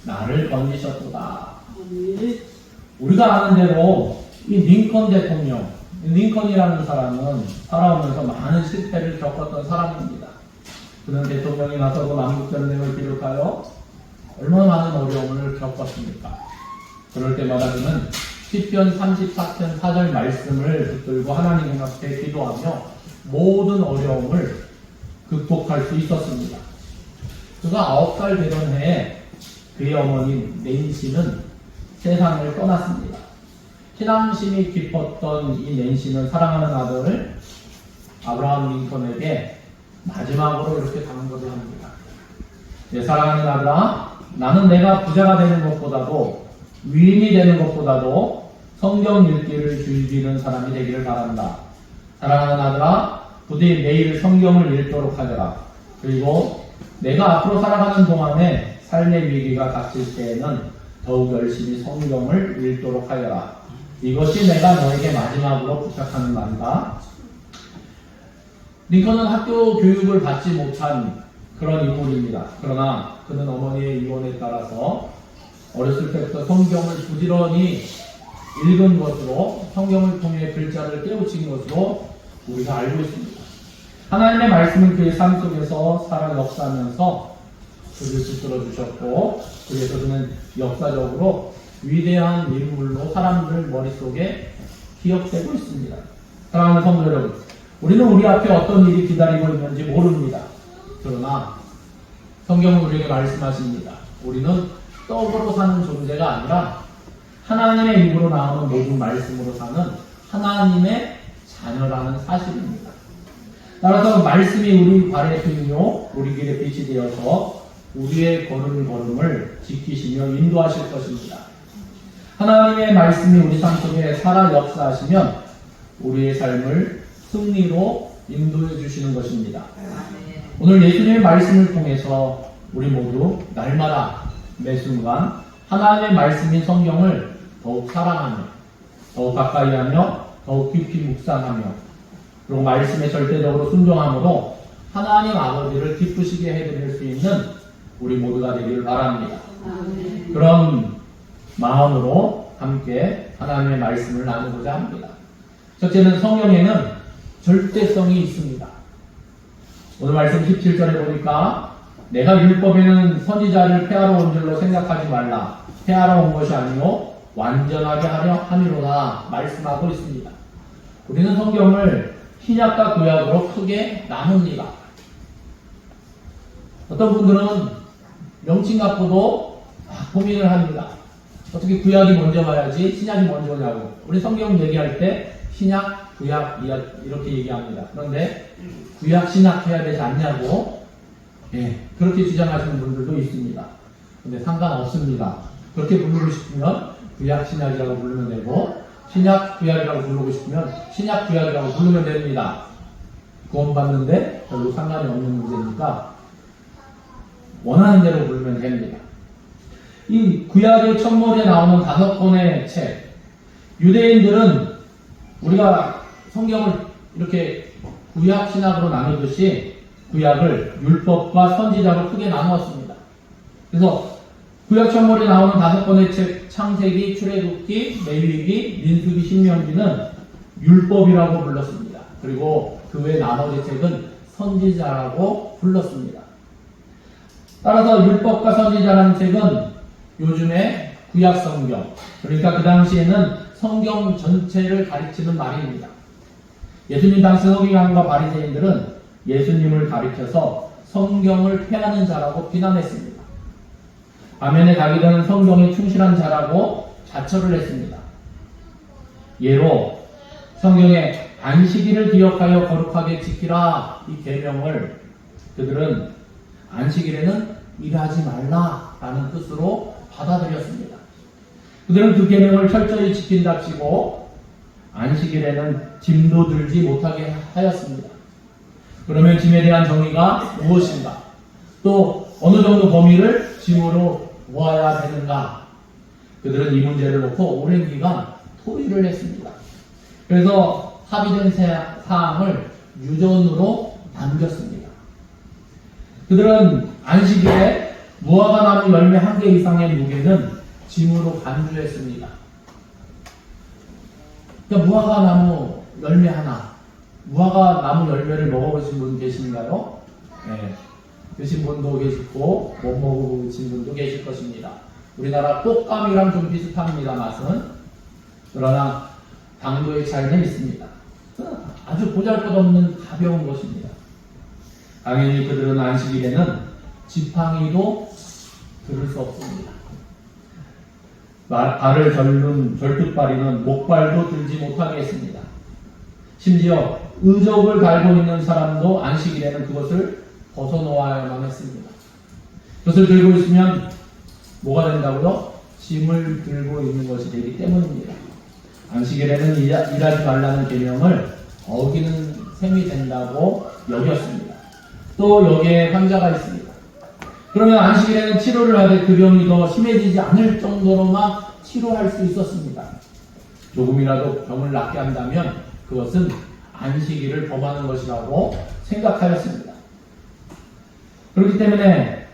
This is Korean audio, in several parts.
나를 건지셨도다. 우리가 아는 대로 이 링컨 대통령, 링컨이라는 사람은 살아오면서 많은 실패를 겪었던 사람입니다. 그는 대통령이 나서고 남북전쟁을 비롯하여 얼마나 많은 어려움을 겪었습니까? 그럴 때마다 그는 시편 34편 4절 말씀을 붙들고 하나님 앞에 기도하며 모든 어려움을 극복할 수 있었습니다. 그가 9살 되던 해에 그의 어머니 낸시는 세상을 떠났습니다. 신앙심이 깊었던 이 낸시는 사랑하는 아들을 아브라함 링컨에게 마지막으로 이렇게 당부를 합니다. 내 사랑하는 아들아, 나는 내가 부자가 되는 것보다도 위인이 되는 것보다도 성경 읽기를 즐기는 사람이 되기를 바란다. 사랑하는 아들아, 부디 매일 성경을 읽도록 하여라. 그리고 내가 앞으로 살아가는 동안에 삶의 위기가 닥칠 때에는 더욱 열심히 성경을 읽도록 하여라. 이것이 내가 너에게 마지막으로 부탁하는 말이다. 링컨은 학교 교육을 받지 못한 그런 인물입니다. 그러나 그는 어머니의 유언에 따라서 어렸을 때부터 성경을 부지런히 읽은 것으로, 성경을 통해 글자를 깨우친 것으로 우리가 알고 있습니다. 하나님의 말씀은 그의 삶 속에서 살아 역사하면서 그를 붙들어 주셨고, 그래서 그는 역사적으로 위대한 인물로 사람들 머릿속에 기억되고 있습니다. 사랑하는 성도 여러분, 우리는 우리 앞에 어떤 일이 기다리고 있는지 모릅니다. 그러나 성경은 우리에게 말씀하십니다. 우리는 떡으로 사는 존재가 아니라 하나님의 입으로 나오는 모든 말씀으로 사는 하나님의 자녀라는 사실입니다. 따라서 말씀이 우리 발의 등이요 우리 길의 빛이 되어서 우리의 걸음을 지키시며 인도하실 것입니다. 하나님의 말씀이 우리 삶 속에 살아 역사하시면 우리의 삶을 승리로 인도해 주시는 것입니다. 오늘 예수님의 말씀을 통해서 우리 모두 날마다 매 순간 하나님의 말씀인 성경을 더욱 사랑하며, 더욱 가까이 하며, 더욱 깊이 묵상하며, 그리고 말씀에 절대적으로 순종함으로 하나님 아버지를 기쁘시게 해드릴 수 있는 우리 모두가 되기를 바랍니다. 그런 마음으로 함께 하나님의 말씀을 나누고자 합니다. 첫째는 성경에는 절대성이 있습니다. 오늘 말씀 17절에 보니까 내가 율법에는 선지자를 폐하러 온 줄로 생각하지 말라. 폐하러 온 것이 아니요 완전하게 하려 함이로다 말씀하고 있습니다. 우리는 성경을 신약과 구약으로 크게 나눕니다. 어떤 분들은 명칭 갖고도 고민을 합니다. 어떻게 구약이 먼저 가야지 신약이 먼저 오냐고. 우리 성경 얘기할 때 신약, 구약 이렇게 얘기합니다. 그런데 구약, 신약 해야 되지 않냐고 그렇게 주장하시는 분들도 있습니다. 근데 상관없습니다. 그렇게 부르고 싶으면 구약, 신약이라고 부르면 되고 신약, 구약이라고 부르고 싶으면 신약, 구약이라고 부르면 됩니다. 구원받는데 별로 상관이 없는 문제니까 원하는 대로 부르면 됩니다. 이 구약의 첫머리에 나오는 5권의 책, 유대인들은 우리가 성경을 이렇게 구약, 신약으로 나누듯이 구약을 율법과 선지자로 크게 나누었습니다. 그래서 구약 첫머리에 나오는 5권의 책, 창세기, 출애굽기, 레위기, 민수기, 신명기는 율법이라고 불렀습니다. 그리고 그 외 나머지 책은 선지자라고 불렀습니다. 따라서 율법과 선지자라는 책은 요즘의 구약 성경, 그러니까 그 당시에는 성경 전체를 가리키는 말입니다. 예수님 당시 서기관과 바리새인들은 예수님을 가리켜서 성경을 폐하는 자라고 비난했습니다. 반면에 자기들은 성경에 충실한 자라고 자처를 했습니다. 예로 성경에 안식일을 기억하여 거룩하게 지키라 이 계명을 그들은 안식일에는 일하지 말라라는 뜻으로 받아들였습니다. 그들은 그 계명을 철저히 지킨답시고 안식일에는 짐도 들지 못하게 하였습니다. 그러면 짐에 대한 정의가 무엇인가? 또 어느 정도 범위를 짐으로 모아야 되는가? 그들은 이 문제를 놓고 오랜 기간 토의를 했습니다. 그래서 합의된 사항을 유전으로 남겼습니다. 그들은 안식일에 무화과 나무 열매 1개 이상의 무게는 짐으로 간주했습니다. 그러니까 무화과 나무 열매 하나, 무화과 나무 열매를 먹어보신 분 계신가요? 네. 드신 분도 계시고 못 먹어보신 분도 계실 것입니다. 우리나라 꽃감이랑 좀 비슷합니다, 맛은. 그러나 당도의 차이는 있습니다. 아주 보잘것없는 가벼운 것입니다. 당연히 그들은 안식일에는 지팡이도 들을 수 없습니다. 발을 절른 절뚝발이는 목발도 들지 못하게 했습니다. 심지어 의적을 달고 있는 사람도 안식일에는 그것을 벗어놓아야만 했습니다. 그것을 들고 있으면 뭐가 된다고요? 짐을 들고 있는 것이 되기 때문입니다. 안식일에는 일하지 말라는 계명을 어기는 셈이 된다고 여겼습니다. 또 여기에 환자가 있습니다. 그러면 안식일에는 치료를 하되 그 병이 더 심해지지 않을 정도로만 치료할 수 있었습니다. 조금이라도 병을 낫게 한다면 그것은 안식일을 범하는 것이라고 생각하였습니다. 그렇기 때문에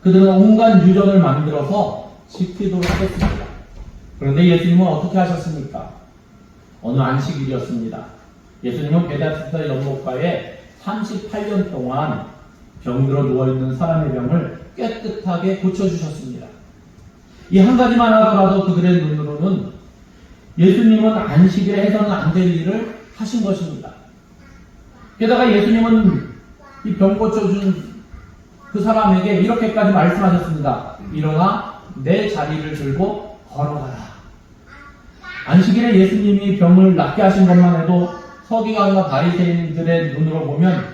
그들은 온갖 유전을 만들어서 지키도록 했습니다. 그런데 예수님은 어떻게 하셨습니까? 어느 안식일이었습니다. 예수님은 베다스다 연못가에 38년 동안 병들어 누워있는 사람의 병을 깨끗하게 고쳐주셨습니다. 이 한 가지만 하더라도 그들의 눈으로는 예수님은 안식일에 해서는 안 될 일을 하신 것입니다. 게다가 예수님은 이 병 고쳐준 그 사람에게 이렇게까지 말씀하셨습니다. 일어나 내 자리를 들고 걸어가라. 안식일에 예수님이 병을 낫게 하신 것만 해도 서기관과 바리새인들의 눈으로 보면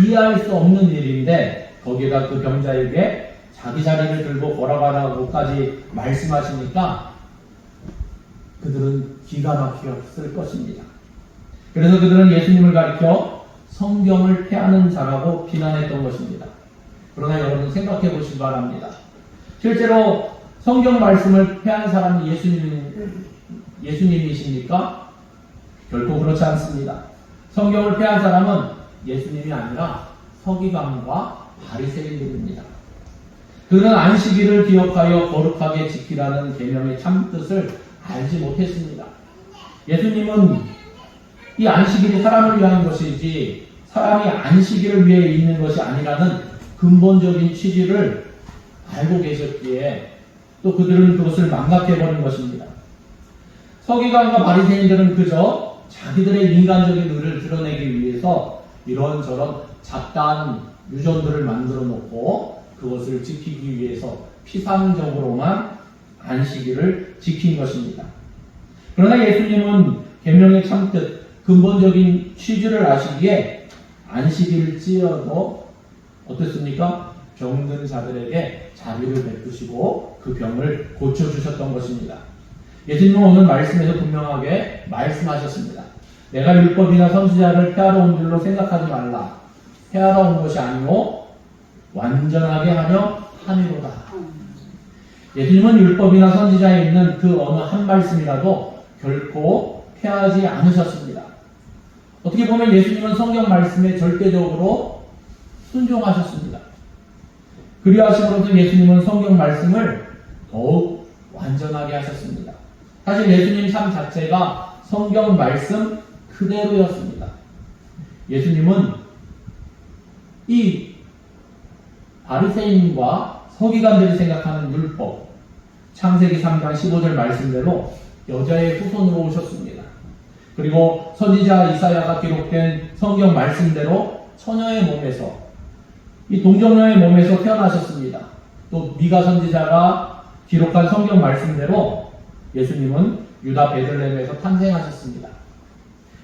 이해할 수 없는 일인데 거기에다 그 병자에게 자기 자리를 들고 걸어가라고까지 말씀하시니까 그들은 기가 막혔을 것입니다. 그래서 그들은 예수님을 가리켜 성경을 폐하는 자라고 비난했던 것입니다. 그러나 여러분 생각해 보시기 바랍니다. 실제로 성경 말씀을 폐한 사람이 예수님이십니까? 결코 그렇지 않습니다. 성경을 폐한 사람은 예수님이 아니라 서기관과 바리새인들입니다. 그들은 안식일을 기억하여 거룩하게 지키라는 계명의 참뜻을 알지 못했습니다. 예수님은 이 안식일이 사람을 위한 것이지 사람이 안식일을 위해 있는 것이 아니라는 근본적인 취지를 알고 계셨기에 또 그들은 그것을 망각해버린 것입니다. 서기관과 바리새인들은 그저 자기들의 인간적인 의를 드러내기 위해서 이런저런 잡다한 유전들을 만들어 놓고 그것을 지키기 위해서 피상적으로만 안식일을 지킨 것입니다. 그러나 예수님은 계명의 참뜻, 근본적인 취지를 아시기에 안식일지어도 어떻습니까? 병든 자들에게 자비를 베푸시고 그 병을 고쳐주셨던 것입니다. 예수님은 오늘 말씀에서 분명하게 말씀하셨습니다. 내가 율법이나 선지자를 폐하러 온 줄로 생각하지 말라. 폐하러 온 것이 아니오 완전하게 하려 함이로다. 예수님은 율법이나 선지자에 있는 그 어느 한 말씀이라도 결코 폐하지 않으셨습니다. 어떻게 보면 예수님은 성경 말씀에 절대적으로 순종하셨습니다. 그리하심으로써 예수님은 성경 말씀을 더욱 완전하게 하셨습니다. 사실 예수님 삶 자체가 성경 말씀 그대로였습니다. 예수님은 이 바리새인과 서기관들이 생각하는 율법, 창세기 3장 15절 말씀대로 여자의 후손으로 오셨습니다. 그리고 선지자 이사야가 기록된 성경 말씀대로 처녀의 몸에서, 이 동정녀의 몸에서 태어나셨습니다. 또 미가 선지자가 기록한 성경 말씀대로 예수님은 유다 베들레헴에서 탄생하셨습니다.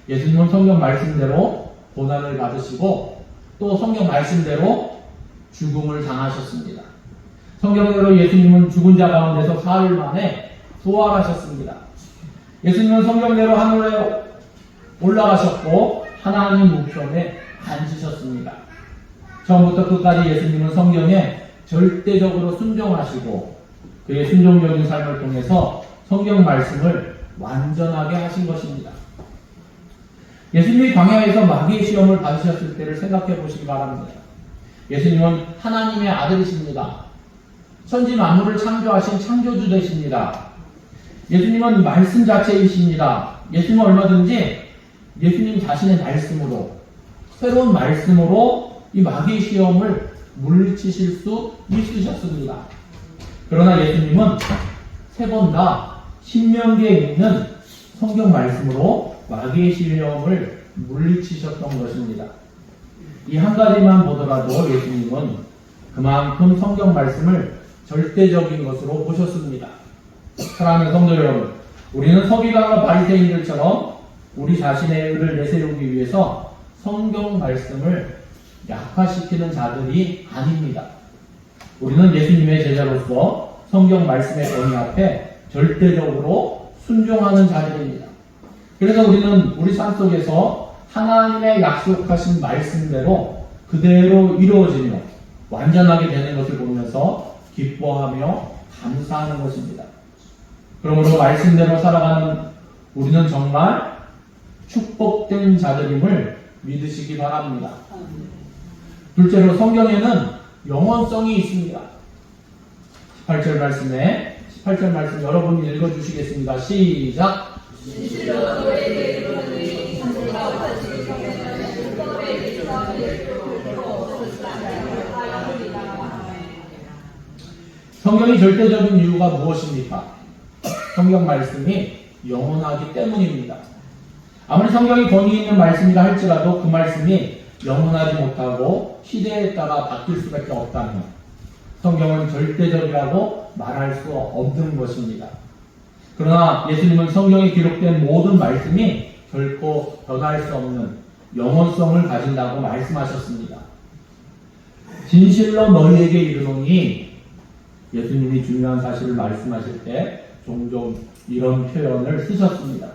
예수님은 성경 말씀대로 고난을 받으시고 또 성경 말씀대로 죽음을 당하셨습니다. 성경대로 예수님은 죽은 자 가운데서 사흘 만에 부활하셨습니다. 예수님은 성경대로 하늘에 올라가셨고 하나님 우편에 앉으셨습니다. 처음부터 끝까지 예수님은 성경에 절대적으로 순종하시고 그의 순종적인 삶을 통해서 성경 말씀을 완전하게 하신 것입니다. 예수님이 광야에서 마귀의 시험을 받으셨을 때를 생각해 보시기 바랍니다. 예수님은 하나님의 아들이십니다. 천지 만물을 창조하신 창조주 되십니다. 예수님은 말씀 자체이십니다. 예수님은 얼마든지 예수님 자신의 말씀으로, 새로운 말씀으로 이 마귀의 시험을 물리치실 수 있으셨습니다. 그러나 예수님은 세 번 다 신명기에 있는 성경 말씀으로 마귀의 시험을 물리치셨던 것입니다. 이 한 가지만 보더라도 예수님은 그만큼 성경 말씀을 절대적인 것으로 보셨습니다. 사랑하는 성도 여러분, 우리는 서기관과 바리새인들처럼 우리 자신의 의를 내세우기 위해서 성경 말씀을 약화시키는 자들이 아닙니다. 우리는 예수님의 제자로서 성경 말씀의 권위 앞에 절대적으로 순종하는 자들입니다. 그래서 우리는 우리 삶 속에서 하나님의 약속하신 말씀대로 그대로 이루어지며 완전하게 되는 것을 보면서 기뻐하며 감사하는 것입니다. 그러므로 말씀대로 살아가는 우리는 정말 축복된 자들임을 믿으시기 바랍니다. 둘째로 성경에는 영원성이 있습니다. 18절 말씀 여러분이 읽어주시겠습니다. 시작! 성경이 절대적인 이유가 무엇입니까? 성경 말씀이 영원하기 때문입니다. 아무리 성경이 권위 있는 말씀이라 할지라도 그 말씀이 영원하지 못하고 시대에 따라 바뀔 수밖에 없다면 성경은 절대적이라고 말할 수 없는 것입니다. 그러나 예수님은 성경에 기록된 모든 말씀이 결코 변할 수 없는 영원성을 가진다고 말씀하셨습니다. 진실로 너희에게 이르노니, 예수님이 중요한 사실을 말씀하실 때 종종 이런 표현을 쓰셨습니다.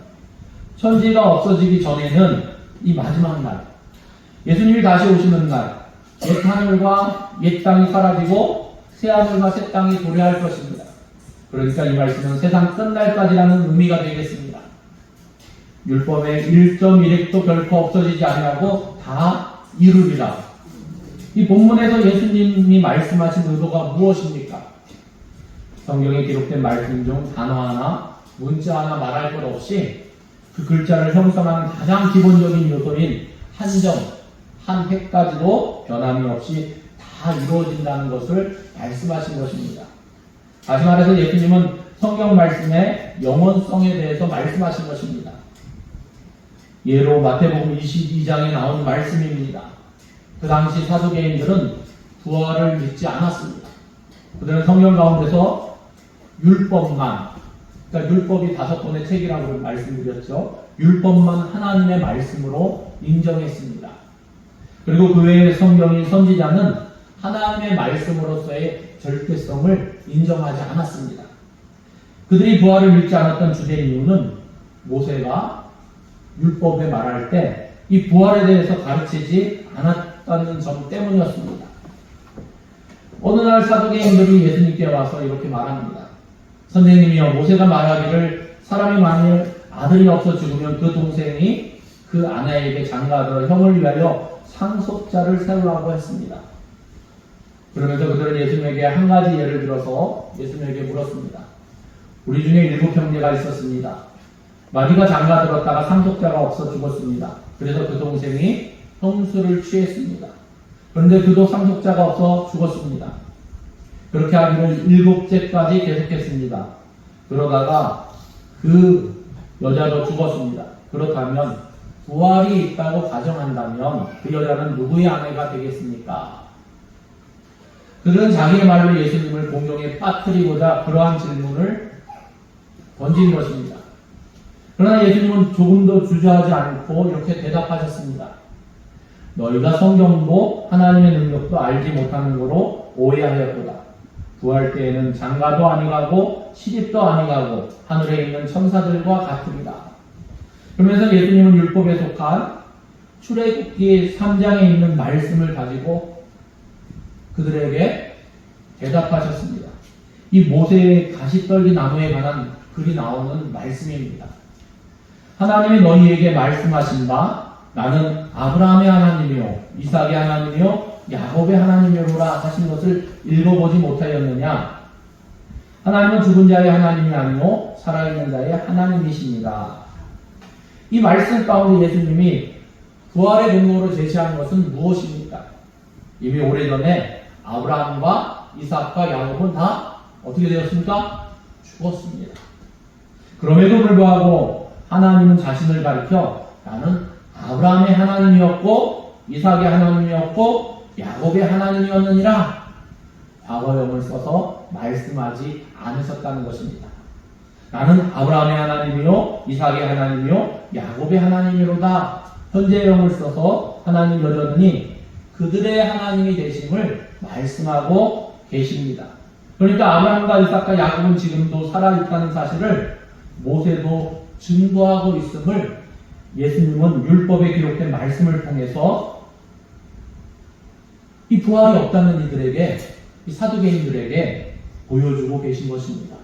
천지가 없어지기 전에는 이 마지막 날, 예수님이 다시 오시는 날, 옛 하늘과 옛 땅이 사라지고 새 하늘과 새 땅이 도래할 것입니다. 그러니까 이 말씀은 세상 끝날까지라는 의미가 되겠습니다. 율법의 1.1획도 결코 없어지지 아니하고 다 이루리라. 이 본문에서 예수님이 말씀하신 의도가 무엇입니까? 성경에 기록된 말씀 중 단어 하나, 문자 하나 말할 것 없이 그 글자를 형성하는 가장 기본적인 요소인 한정, 한 획까지도 변함이 없이 다 이루어진다는 것을 말씀하신 것입니다. 다시 말해서 예수님은 성경 말씀의 영원성에 대해서 말씀하신 것입니다. 예로 마태복음 22장에 나온 말씀입니다. 그 당시 사두개인들은 부활을 믿지 않았습니다. 그들은 성경 가운데서 율법만, 그러니까 율법이 5권의 책이라고 말씀드렸죠. 율법만 하나님의 말씀으로 인정했습니다. 그리고 그 외의 성경인 선지자는 하나님의 말씀으로서의 절대성을 인정하지 않았습니다. 그들이 부활을 믿지 않았던 주된 이유는 모세가 율법에 말할 때 이 부활에 대해서 가르치지 않았다는 점 때문이었습니다. 어느 날 사두개인들이 예수님께 와서 이렇게 말합니다. 선생님이여, 모세가 말하기를 사람이 만일 아들이 없어 죽으면 그 동생이 그 아내에게 장가들어 형을 위하여 상속자를 세우라고 했습니다. 그러면서 그들은 예수님에게 한 가지 예를 들어서 예수님에게 물었습니다. 우리 중에 7형제가 있었습니다. 마귀가 장가들었다가 상속자가 없어 죽었습니다. 그래서 그 동생이 형수를 취했습니다. 그런데 그도 상속자가 없어 죽었습니다. 그렇게 하기를 7째까지 계속했습니다. 그러다가 그 여자도 죽었습니다. 그렇다면 부활이 있다고 가정한다면 그 여자는 누구의 아내가 되겠습니까? 그들은 자기의 말로 예수님을 공경에 빠뜨리고자 그러한 질문을 던진 것입니다. 그러나 예수님은 조금도 주저하지 않고 이렇게 대답하셨습니다. 너희가 성경도 하나님의 능력도 알지 못하는 거로 오해하였도다. 부활 때에는 장가도 아니가고 시집도 아니가고 하늘에 있는 천사들과 같으리라. 그러면서 예수님은 율법에 속한 출애굽기 3장에 있는 말씀을 가지고 그들에게 대답하셨습니다. 이 모세의 가시떨기 나무에 관한 글이 나오는 말씀입니다. 하나님이 너희에게 말씀하신 바 나는 아브라함의 하나님이요 이삭의 하나님이요 야곱의 하나님이로라 하신 것을 읽어보지 못하였느냐? 하나님은 죽은 자의 하나님이 아니요 살아있는 자의 하나님이십니다. 이 말씀 가운데 예수님이 부활의 근거로 제시한 것은 무엇입니까? 이미 오래전에 아브라함과 이삭과 야곱은 다 어떻게 되었습니까? 죽었습니다. 그럼에도 불구하고 하나님은 자신을 가리켜 나는 아브라함의 하나님이었고 이삭의 하나님이었고 야곱의 하나님이었느니라 과거형을 써서 말씀하지 않으셨다는 것입니다. 나는 아브라함의 하나님이요 이삭의 하나님이요 야곱의 하나님이로다 현재형을 써서 하나님 여전히 그들의 하나님이 되심을 말씀하고 계십니다. 그러니까 아브라함과 이삭과 야곱은 지금도 살아있다는 사실을 모세도 증거하고 있음을 예수님은 율법에 기록된 말씀을 통해서 이 부활이 없다는 이들에게, 이 사두개인들에게 보여주고 계신 것입니다.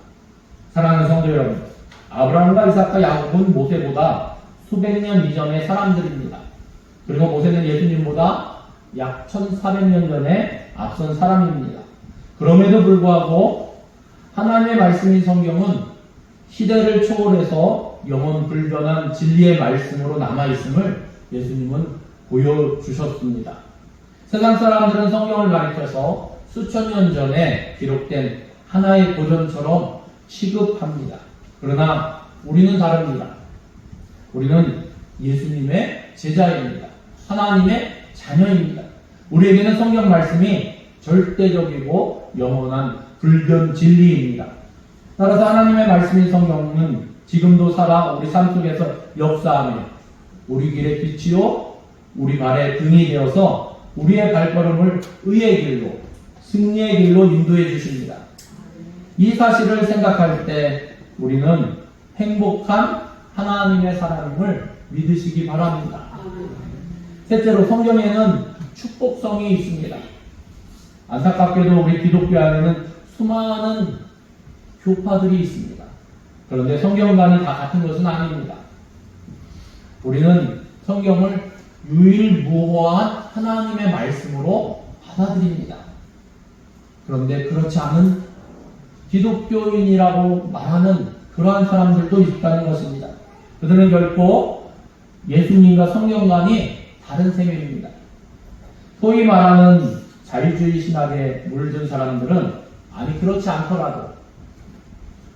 사랑하는 성도 여러분, 아브라함과 이삭과 야곱은 모세보다 수백 년 이전의 사람들입니다. 그리고 모세는 예수님보다 약 1400년 전에 앞선 사람입니다. 그럼에도 불구하고 하나님의 말씀인 성경은 시대를 초월해서 영원 불변한 진리의 말씀으로 남아있음을 예수님은 보여주셨습니다. 세상 사람들은 성경을 가리켜서 수천 년 전에 기록된 하나의 고전처럼 취급합니다. 그러나 우리는 다릅니다. 우리는 예수님의 제자입니다. 하나님의 자녀입니다. 우리에게는 성경 말씀이 절대적이고 영원한 불변 진리입니다. 따라서 하나님의 말씀인 성경은 지금도 살아 우리 삶 속에서 역사하며 우리 길의 빛이요 우리 발의 등이 되어서 우리의 발걸음을 의의 길로 승리의 길로 인도해 주십니다. 이 사실을 생각할 때 우리는 행복한 하나님의 사람임을 믿으시기 바랍니다. 셋째로 성경에는 축복성이 있습니다. 안타깝게도 우리 기독교 안에는 수많은 교파들이 있습니다. 그런데 성경과는 다 같은 것은 아닙니다. 우리는 성경을 유일무호한 하나님의 말씀으로 받아들입니다. 그런데 그렇지 않은 기독교인이라고 말하는 그러한 사람들도 있다는 것입니다. 그들은 결코 예수님과 성경과는 다른 셈입니다. 소위 말하는 자유주의 신학에 물든 사람들은 아니 그렇지 않더라도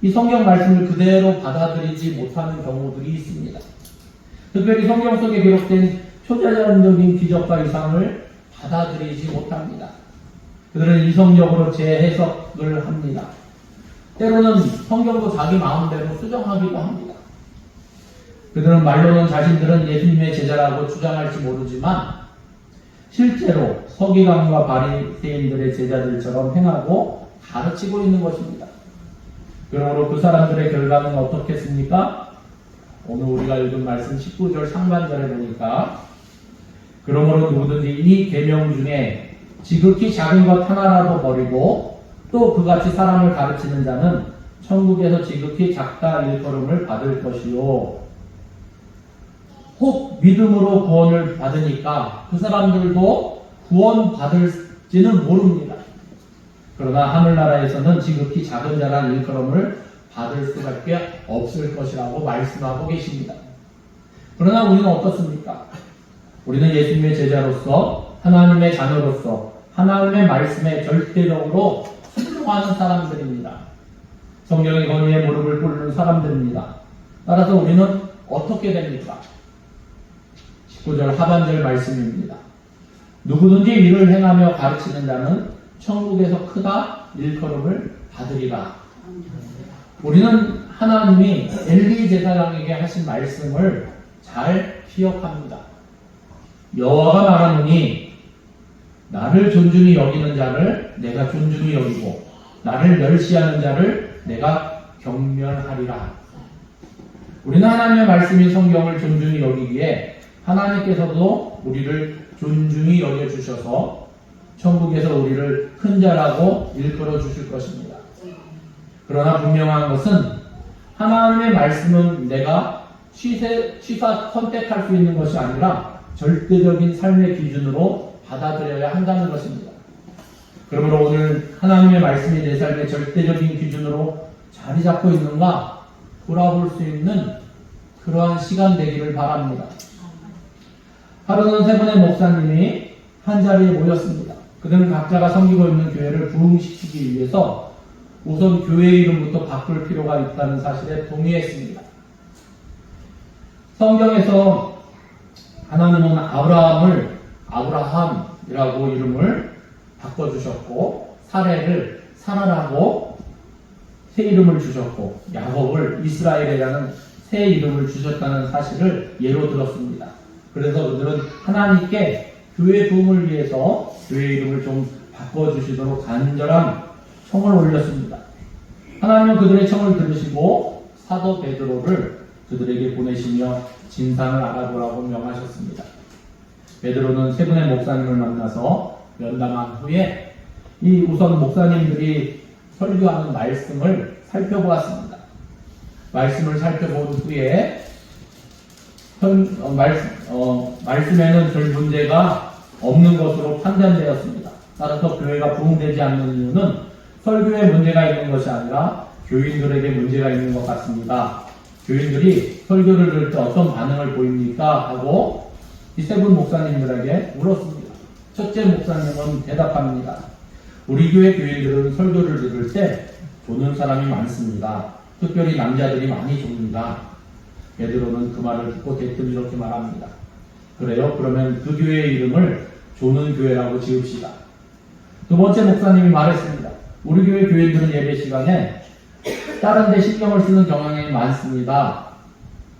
이 성경 말씀을 그대로 받아들이지 못하는 경우들이 있습니다. 특별히 성경 속에 기록된 초자연적인 기적과 이상을 받아들이지 못합니다. 그들은 이성적으로 재해석을 합니다. 때로는 성경도 자기 마음대로 수정하기도 합니다. 그들은 말로는 자신들은 예수님의 제자라고 주장할지 모르지만 실제로 서기관과 바리새인들의 제자들처럼 행하고 가르치고 있는 것입니다. 그러므로 그 사람들의 결과는 어떻겠습니까? 오늘 우리가 읽은 말씀 19절 상반절에 보니까 그러므로 누구든지 이 계명 중에 지극히 작은 것 하나라도 버리고 또 그같이 사람을 가르치는 자는 천국에서 지극히 작다 일컬음을 받을 것이요. 혹 믿음으로 구원을 받으니까 그 사람들도 구원 받을지는 모릅니다. 그러나 하늘나라에서는 지극히 작은 자란 일컬음을 받을 수밖에 없을 것이라고 말씀하고 계십니다. 그러나 우리는 어떻습니까? 우리는 예수님의 제자로서 하나님의 자녀로서 하나님의 말씀에 절대적으로 순종하는 사람들입니다. 성경의 권위에 무릎을 꿇는 사람들입니다. 따라서 우리는 어떻게 됩니까? 19절 하반절 말씀입니다. 누구든지 이를 행하며 가르치는 자는 천국에서 크다 일컬음을 받으리라. 우리는 하나님이 엘리 제사장에게 하신 말씀을 잘 기억합니다. 여호와가 말하노니 나를 존중히 여기는 자를 내가 존중히 여기고 나를 멸시하는 자를 내가 경멸하리라. 우리는 하나님의 말씀인 성경을 존중히 여기기에 하나님께서도 우리를 존중히 여겨주셔서 천국에서 우리를 큰 자라고 일컬어 주실 것입니다. 그러나 분명한 것은 하나님의 말씀은 내가 취사 선택할 수 있는 것이 아니라 절대적인 삶의 기준으로 받아들여야 한다는 것입니다. 그러므로 오늘 하나님의 말씀이 내 삶의 절대적인 기준으로 자리 잡고 있는가 돌아볼 수 있는 그러한 시간 되기를 바랍니다. 하루는 세 분의 목사님이 한 자리에 모였습니다. 그들은 각자가 섬기고 있는 교회를 부흥시키기 위해서 우선 교회 이름부터 바꿀 필요가 있다는 사실에 동의했습니다. 성경에서 하나님은 아브라함이라고 이름을 바꿔주셨고, 사례를 사라라고 새 이름을 주셨고, 야곱을 이스라엘이라는 새 이름을 주셨다는 사실을 예로 들었습니다. 그래서 그들은 하나님께 교회 부흥을 위해서 교회 이름을 좀 바꿔주시도록 간절한 청을 올렸습니다. 하나님은 그들의 청을 들으시고 사도 베드로를 그들에게 보내시며 진상을 알아보라고 명하셨습니다. 베드로는 세 분의 목사님을 만나서 면담한 후에 이 우선 목사님들이 설교하는 말씀을 살펴보았습니다. 말씀을 살펴본 후에 말씀에는 별 문제가 없는 것으로 판단되었습니다. 따라서 교회가 부흥되지 않는 이유는 설교에 문제가 있는 것이 아니라 교인들에게 문제가 있는 것 같습니다. 교인들이 설교를 들을 때 어떤 반응을 보입니까? 하고 이 세 분 목사님들에게 물었습니다. 첫째 목사님은 대답합니다. 우리 교회 교인들은 설교를 들을 때 조는 사람이 많습니다. 특별히 남자들이 많이 좁니다. 베드로는 그 말을 듣고 대뜸 이렇게 말합니다. 그래요? 그러면 그 교회의 이름을 조는 교회라고 지읍시다. 두 번째 목사님이 말했습니다. 우리 교회 교인들은 예배 시간에 다른 데 신경을 쓰는 경향이 많습니다.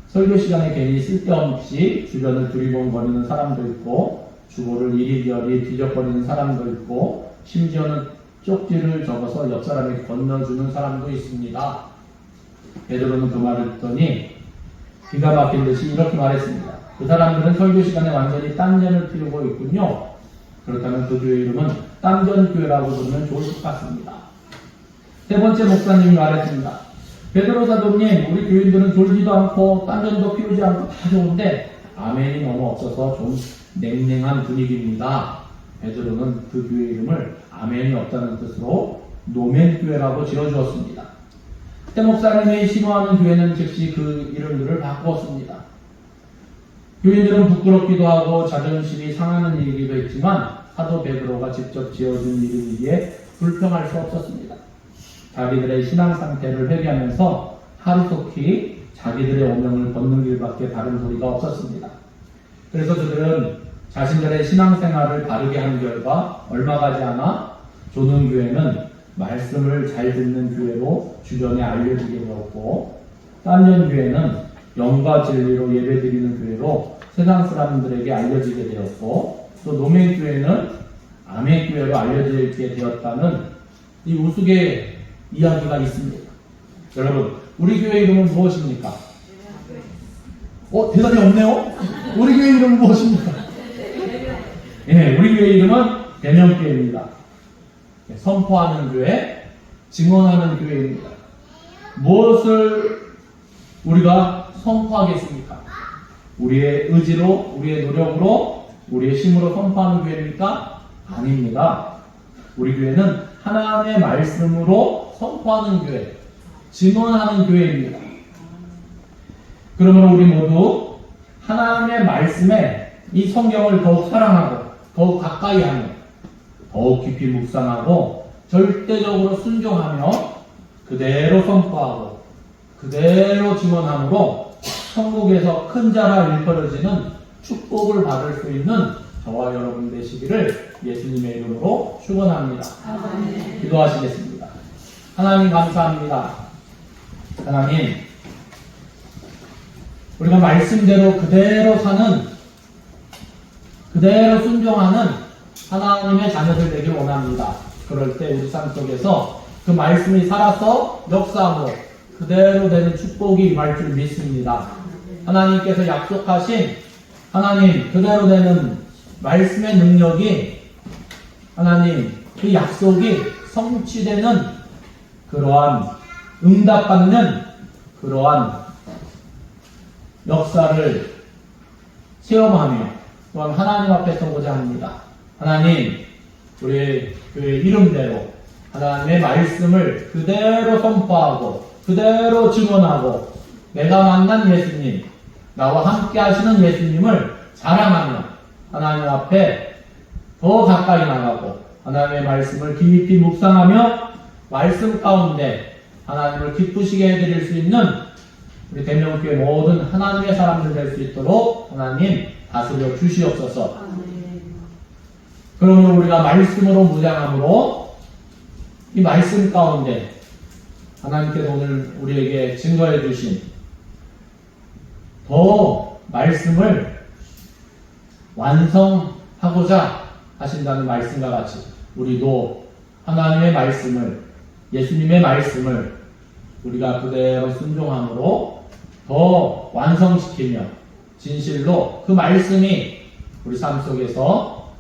설교 시간에 괜히 쓸데없이 주변을 두리번거리는 사람도 있고, 주보를 이리저리 뒤적거리는 사람도 있고, 심지어는 쪽지를 적어서 옆 사람에게 건너주는 사람도 있습니다. 베드로는 그 말을 듣더니 기가 막힌 듯이 이렇게 말했습니다. 그 사람들은 설교 시간에 완전히 딴전을 피우고 있군요. 그렇다면 그 교회 이름은 딴전교회라고 부르면 좋을 것 같습니다. 세 번째 목사님이 말했습니다. 베드로 사도님, 우리 교인들은 졸지도 않고 딴전도 피우지 않고 다 좋은데 아멘이 너무 없어서 좀 냉랭한 분위기입니다. 베드로는 그 교회 이름을 아멘이 없다는 뜻으로 노멘교회라고 지어주었습니다. 세 목사님이 신호하는 교회는 즉시 그 이름들을 바꾸었습니다. 교인들은 부끄럽기도 하고 자존심이 상하는 일이기도 했지만 사도 베드로가 직접 지어준 이름이기에 불평할 수 없었습니다. 자기들의 신앙 상태를 회개하면서 하루속히 자기들의 오명을 걷는 길밖에 다른 소리가 없었습니다. 그래서 그들은 자신들의 신앙생활을 바르게 한 결과 얼마 가지 않아 조능교회는 말씀을 잘 듣는 교회로 주변에 알려지게 되었고, 딴전교회는 영과 진리로 예배드리는 교회로 세상 사람들에게 알려지게 되었고, 또 노멘교회는 아멘교회로 알려지게 되었다는 이 우스개 이야기가 있습니다. 여러분, 우리 교회 이름은 무엇입니까? 대답이 없네요? 우리 교회 이름은 무엇입니까? 예, 우리 교회 이름은 대명교회입니다. 선포하는 교회, 증언하는 교회입니다. 무엇을 우리가 선포하겠습니까? 우리의 의지로, 우리의 노력으로, 우리의 힘으로 선포하는 교회입니까? 아닙니다. 우리 교회는 하나님의 말씀으로 선포하는 교회, 증언하는 교회입니다. 그러므로 우리 모두 하나님의 말씀에 이 성경을 더욱 사랑하고 더욱 가까이 하며 더욱 깊이 묵상하고 절대적으로 순종하며 그대로 선포하고 그대로 증언함으로 천국에서 큰 자라 일컬어지는 축복을 받을 수 있는 저와 여러분 되시기를 예수님의 이름으로 축원합니다. 기도하시겠습니다. 하나님 감사합니다. 하나님, 우리가 말씀대로 그대로 사는, 그대로 순종하는 하나님의 자녀들 되길 원합니다. 그럴 때 우리 삶 속에서 그 말씀이 살아서 역사하고 그대로 되는 축복이 임할 줄 믿습니다. 하나님께서 약속하신 하나님 그대로 되는 말씀의 능력이, 하나님 그 약속이 성취되는 그러한 응답받는 그러한 역사를 체험하며 또한 하나님 앞에 서고자 합니다. 하나님, 우리 교회 이름대로 하나님의 말씀을 그대로 선포하고 그대로 증언하고 내가 만난 예수님, 나와 함께 하시는 예수님을 자랑하며 하나님 앞에 더 가까이 나가고 하나님의 말씀을 깊이 묵상하며 말씀 가운데 하나님을 기쁘시게 해드릴 수 있는 우리 대명교회 모든 하나님의 사람들 될 수 있도록 하나님 다스려 주시옵소서. 그러므로 우리가 말씀으로 무장함으로 이 말씀 가운데 하나님께서 오늘 우리에게 증거해 주신 더 말씀을 완성하고자 하신다는 말씀과 같이 우리도 하나님의 말씀을, 예수님의 말씀을 우리가 그대로 순종함으로 더 완성시키며 진실로 그 말씀이 우리 삶 속에서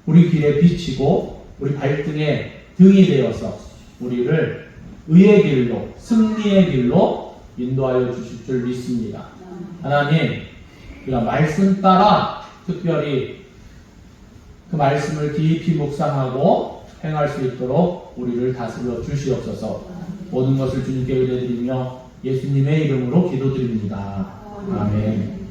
우리 길에 비치고 우리 발등에 등이 되어서 우리를 의의 길로, 승리의 길로 인도하여 주실 줄 믿습니다. 하나님, 우리가 말씀 따라 특별히 그 말씀을 깊이 묵상하고 행할 수 있도록 우리를 다스려 주시옵소서. 모든 것을 주님께 의뢰드리며 예수님의 이름으로 기도드립니다. 아멘.